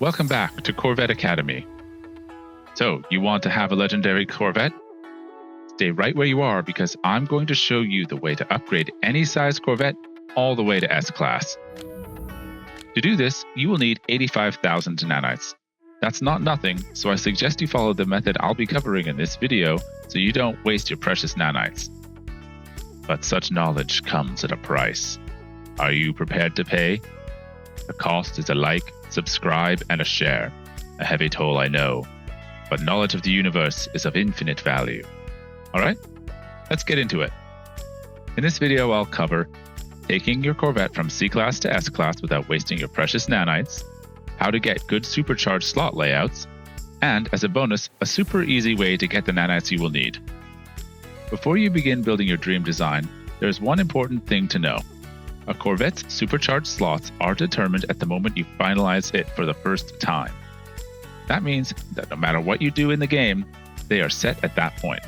Welcome back to Corvette Academy. So, you want to have a legendary Corvette? Stay right where you are because I'm going to show you the way to upgrade any size Corvette all the way to S-Class. To do this, you will need 85,000 Nanites. That's not nothing, so I suggest you follow the method I'll be covering in this video so you don't waste your precious Nanites. But such knowledge comes at a price. Are you prepared to pay? The cost is a like, subscribe, and a share. A heavy toll, I know, but knowledge of the universe is of infinite value. Alright, let's get into it. In this video, I'll cover taking your Corvette from C-Class to S-Class without wasting your precious Nanites, how to get good supercharged slot layouts, and as a bonus, a super easy way to get the Nanites you will need. Before you begin building your dream design, there's one important thing to know. A Corvette's supercharged slots are determined at the moment you finalize it for the first time. That means that no matter what you do in the game, they are set at that point.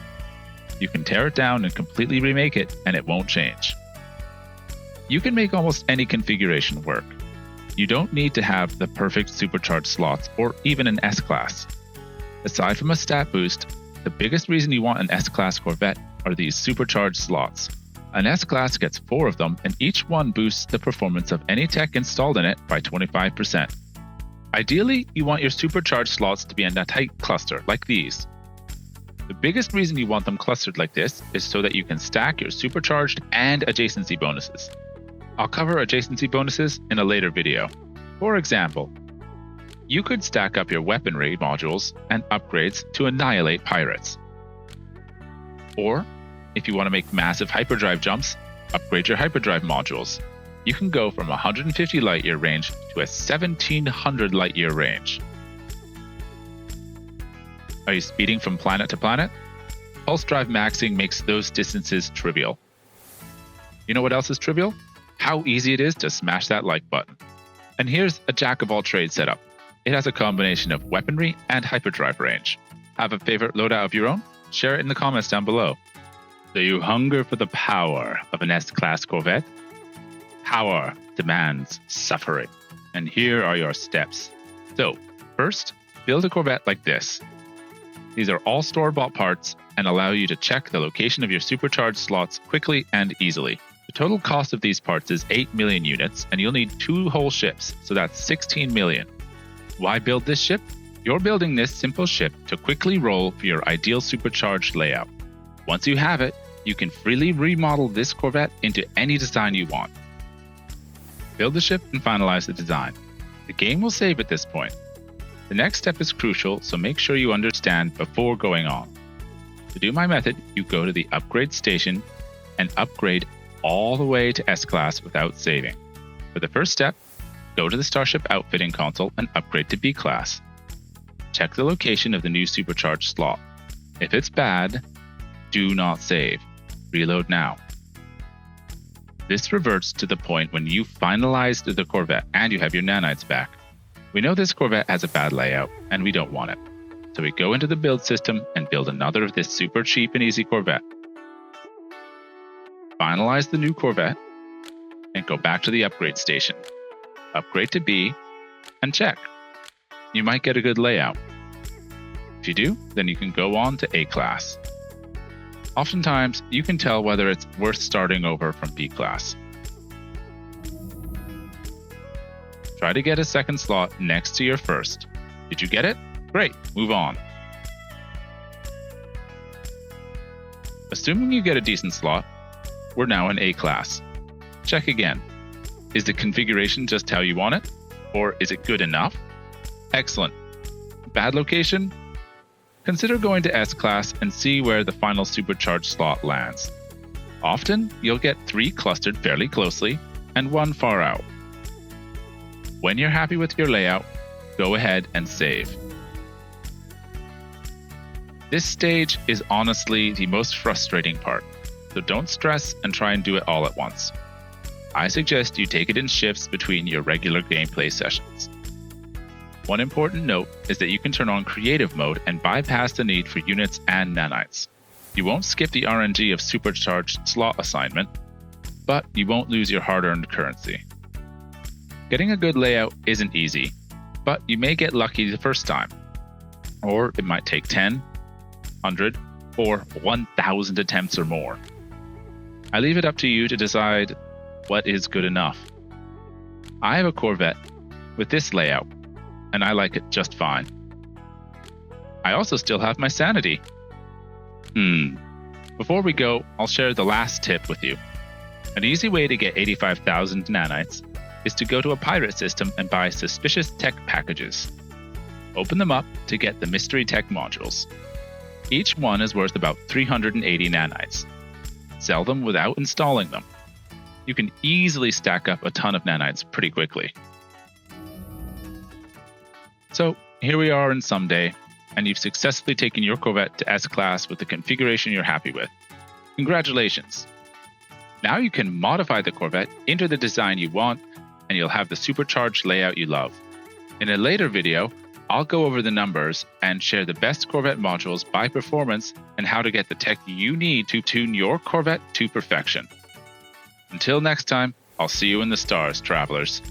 You can tear it down and completely remake it, and it won't change. You can make almost any configuration work. You don't need to have the perfect supercharged slots or even an S-Class. Aside from a stat boost, the biggest reason you want an S-Class Corvette are these supercharged slots. An S-Class gets 4 of them, and each one boosts the performance of any tech installed in it by 25%. Ideally, you want your supercharged slots to be in a tight cluster, like these. The biggest reason you want them clustered like this is so that you can stack your supercharged and adjacency bonuses. I'll cover adjacency bonuses in a later video. For example, you could stack up your weaponry modules and upgrades to annihilate pirates. Or, if you want to make massive hyperdrive jumps, upgrade your hyperdrive modules. You can go from 150 light-year range to a 1700 light-year range. Are you speeding from planet to planet? Pulse drive maxing makes those distances trivial. You know what else is trivial? How easy it is to smash that like button. And here's a jack-of-all-trades setup. It has a combination of weaponry and hyperdrive range. Have a favorite loadout of your own? Share it in the comments down below. Do you hunger for the power of an S-Class Corvette? Power demands suffering. And here are your steps. So, first, build a Corvette like this. These are all store-bought parts and allow you to check the location of your supercharged slots quickly and easily. The total cost of these parts is 8 million units, and you'll need 2 whole ships, so that's 16 million. Why build this ship? You're building this simple ship to quickly roll for your ideal supercharged layout. Once you have it, you can freely remodel this Corvette into any design you want. Build the ship and finalize the design. The game will save at this point. The next step is crucial, so make sure you understand before going on. To do my method, you go to the upgrade station and upgrade all the way to S-Class without saving. For the first step, go to the Starship Outfitting console and upgrade to B-Class. Check the location of the new supercharged slot. If it's bad, do not save. Reload now. This reverts to the point when you finalized the Corvette and you have your Nanites back. We know this Corvette has a bad layout and we don't want it. So we go into the build system and build another of this super cheap and easy Corvette. Finalize the new Corvette and go back to the upgrade station. Upgrade to B and check. You might get a good layout. If you do, then you can go on to A-Class. Oftentimes, you can tell whether it's worth starting over from B-Class. Try to get a second slot next to your first. Did you get it? Great, move on. Assuming you get a decent slot, we're now in A-Class. Check again. Is the configuration just how you want it? Or is it good enough? Excellent. Bad location? Consider going to S-Class and see where the final supercharged slot lands. Often, you'll get 3 clustered fairly closely and 1 far out. When you're happy with your layout, go ahead and save. This stage is honestly the most frustrating part, so don't stress and try and do it all at once. I suggest you take it in shifts between your regular gameplay sessions. One important note is that you can turn on creative mode and bypass the need for units and nanites. You won't skip the RNG of supercharged slot assignment, but you won't lose your hard-earned currency. Getting a good layout isn't easy. but you may get lucky the first time. Or it might take 10, 100, or 1,000 attempts or more. I leave it up to you to decide what is good enough. I have a Corvette with this layout, and I like it just fine. I also still have my sanity. Before we go, I'll share the last tip with you. An easy way to get 85,000 nanites is to go to a pirate system and buy suspicious tech packages. Open them up to get the mystery tech modules. Each one is worth about 380 nanites. Sell them without installing them. You can easily stack up a ton of nanites pretty quickly. So here we are in Someday, and you've successfully taken your Corvette to S-Class with the configuration you're happy with. Congratulations! Now you can modify the Corvette into the design you want, and you'll have the supercharged layout you love. In a later video, I'll go over the numbers and share the best Corvette modules by performance and how to get the tech you need to tune your Corvette to perfection. Until next time, I'll see you in the stars, travelers.